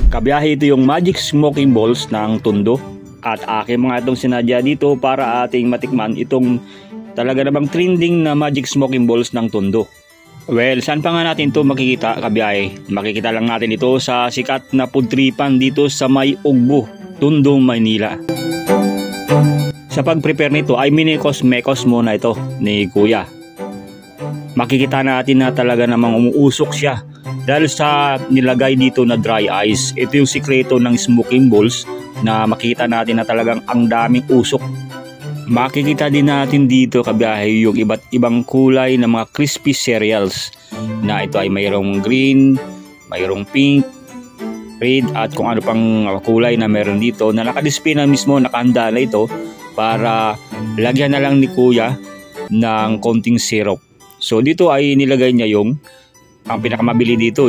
Kabiyahe, ito yung magic smoking balls ng Tondo. At aking mga itong sinadya dito para ating matikman itong talaga namang trending na magic smoking balls ng Tondo. Well, saan pa nga natin ito makikita, kabiyahe? Makikita lang natin ito sa sikat na pudtripan dito sa may Ugbo, Tondo, Maynila. Sa pag-prepare nito ay minikos-mekos muna ito ni Kuya. Makikita natin na talaga namang umuusok siya dahil sa nilagay dito na dry ice. Ito yung sikreto ng smoking balls na makikita natin na talagang ang daming usok. Makikita din natin dito, kabiyahe, yung iba't ibang kulay ng mga crispy cereals na ito ay mayroong green, mayroong pink, red at kung ano pang kulay na meron dito na nakadisplay na mismo, nakahanda na ito para lagyan na lang ni Kuya ng konting syrup. So dito ay nilagay niya yung ang pinakamabili dito